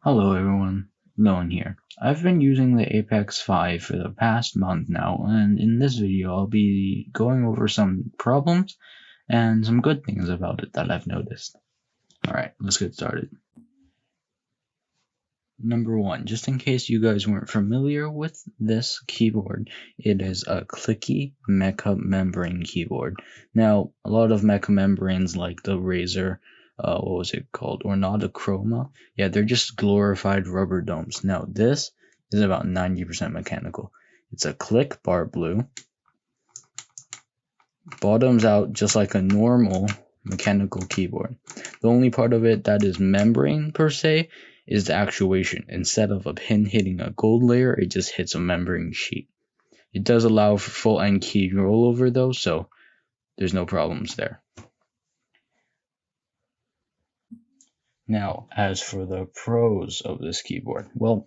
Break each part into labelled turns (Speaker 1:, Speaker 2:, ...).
Speaker 1: Hello everyone, Lone here. I've been using the Apex 5 for the past month now, and in this video I'll be going over some problems and some good things about it that I've noticed. Alright, let's get started. Number 1, just in case you guys weren't familiar with this keyboard, it is a clicky mecha membrane keyboard. Now, a lot of mecha membranes like the Razer, what was it called? Chroma. Yeah, they're just glorified rubber domes. Now, this is about 90% mechanical. It's a click bar blue, bottoms out just like a normal mechanical keyboard. The only part of it that is membrane per se is the actuation. Instead of a pin hitting a gold layer, it just hits a membrane sheet. It does allow for full end key rollover though, so there's no problems there. Now, as for the pros of this keyboard, well,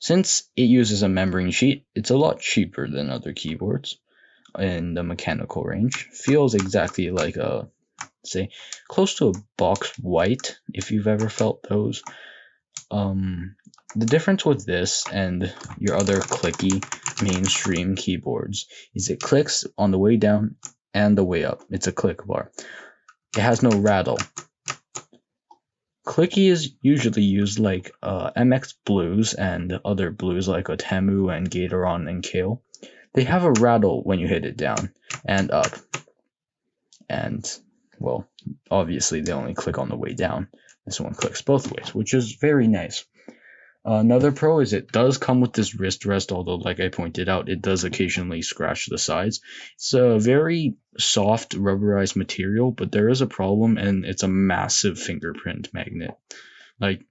Speaker 1: since it uses a membrane sheet, it's a lot cheaper than other keyboards in the mechanical range. Feels exactly like a, say, close to a box white, if you've ever felt those. The difference with this and your other clicky mainstream keyboards is it clicks on the way down and the way up. It's a click bar. It has no rattle. Clicky is usually used like MX Blues and other blues like Otemu and Gatoron and Kale. They have a rattle when you hit it down and up. And, well, obviously they only click on the way down. This one clicks both ways, which is very nice. Another pro is it does come with this wrist rest, although like I pointed out, it does occasionally scratch the sides. It's a very soft rubberized material, but there is a problem, and it's a massive fingerprint magnet. Like,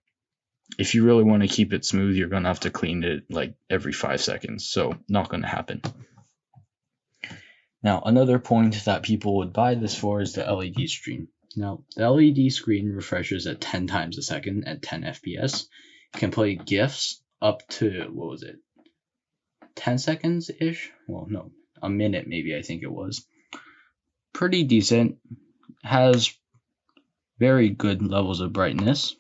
Speaker 1: if you really want to keep it smooth, you're going to have to clean it like every 5 seconds, so not going to happen. Now, another point that people would buy this for is the LED screen. Now, the LED screen refreshes at 10 times a second at 10 FPS. Can play GIFs up to, 10 seconds-ish? Well, no, a minute maybe, I think it was. Pretty decent. Has very good levels of brightness.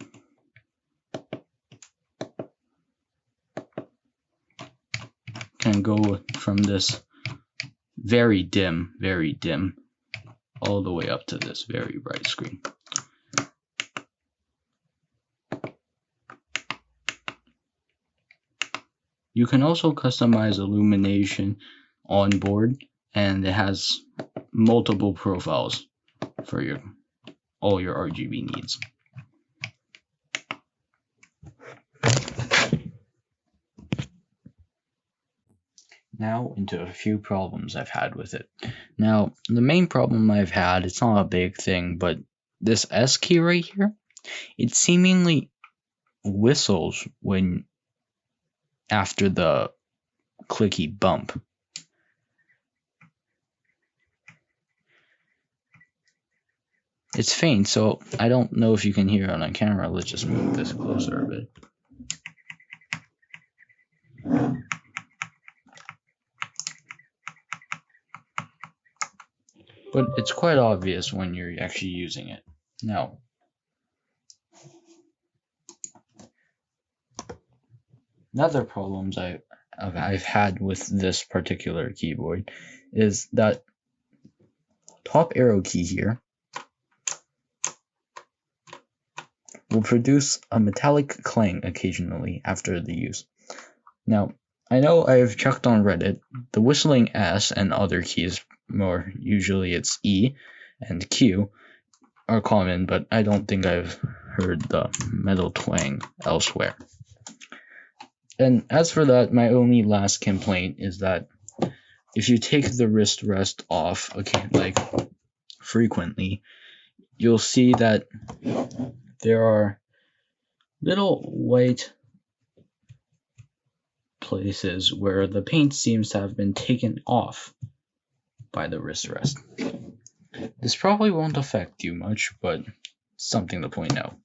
Speaker 1: Can go from this very dim, all the way up to this very bright screen. You can also customize illumination on board, and it has multiple profiles for all your RGB needs. Now into a few problems I've had with it. Now, the main problem I've had, it's not a big thing, but this S key right here, it seemingly whistles when after the clicky bump. It's faint, so I don't know if you can hear it on camera. Let's just move this closer a bit. But it's quite obvious when you're actually using it. Now, another problems I've had with this particular keyboard is that top arrow key here will produce a metallic clang occasionally after the use. Now, I know I've checked on Reddit, the whistling S and other keys, more usually it's E and Q, are common, but I don't think I've heard the metal twang elsewhere. And as for that, my only last complaint is that if you take the wrist rest off, frequently, you'll see that there are little white places where the paint seems to have been taken off by the wrist rest. This probably won't affect you much, but something to point out.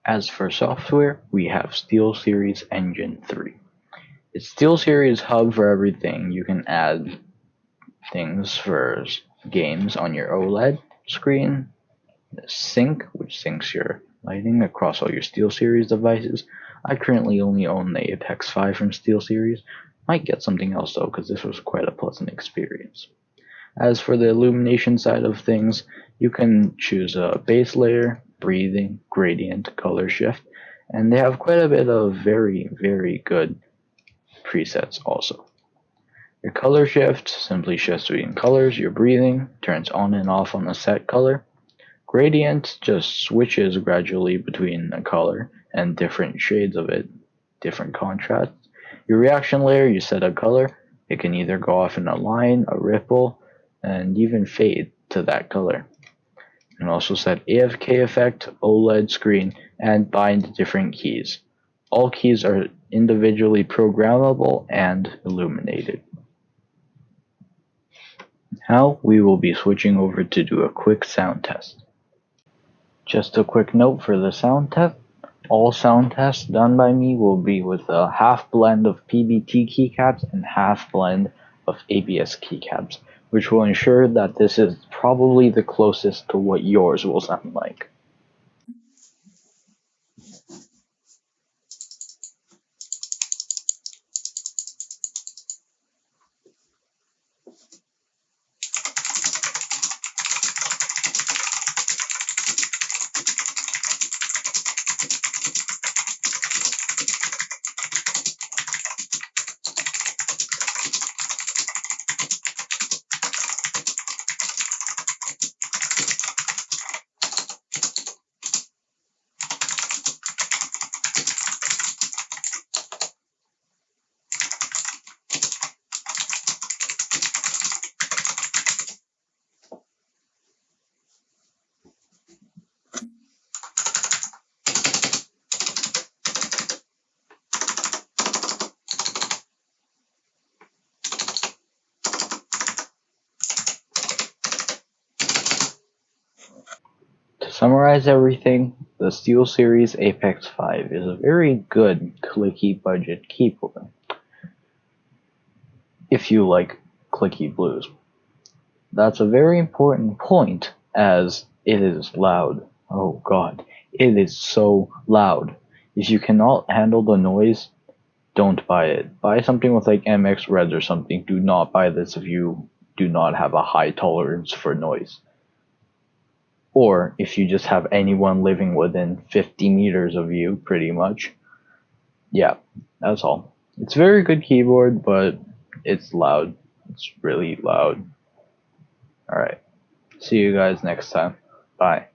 Speaker 1: As for software, we have SteelSeries Engine 3. It's SteelSeries hub for everything. You can add things for games on your OLED screen, the sync, which syncs your lighting across all your SteelSeries devices. I currently only own the Apex 5 from SteelSeries. Might get something else though, because this was quite a pleasant experience. As for the illumination side of things, you can choose a base layer, breathing, gradient, color shift, and they have quite a bit of very good presets also. Your color shift simply shifts between colors. Your breathing turns on and off on a set color. Gradient just switches gradually between a color and different shades of it, different contrasts. Your reaction layer, you set a color. It can either go off in a line, a ripple, and even fade to that color. You can also set AFK effect, OLED screen, and bind different keys. All keys are individually programmable and illuminated. Now we will be switching over to do a quick sound test. Just a quick note for the sound test. All sound tests done by me will be with a half blend of PBT keycaps and half blend of ABS keycaps, which will ensure that this is probably the closest to what yours will sound like. To summarize everything, the SteelSeries Apex 5 is a very good clicky budget keyboard if you like clicky blues. That's a very important point as it is loud. Oh god, it is so loud. If you cannot handle the noise, don't buy it. Buy something with like MX Reds or something. Do not buy this if you do not have a high tolerance for noise. Or if you just have anyone living within 50 meters of you, pretty much. Yeah, that's all. It's a very good keyboard, but it's loud. It's really loud. Alright. See you guys next time. Bye.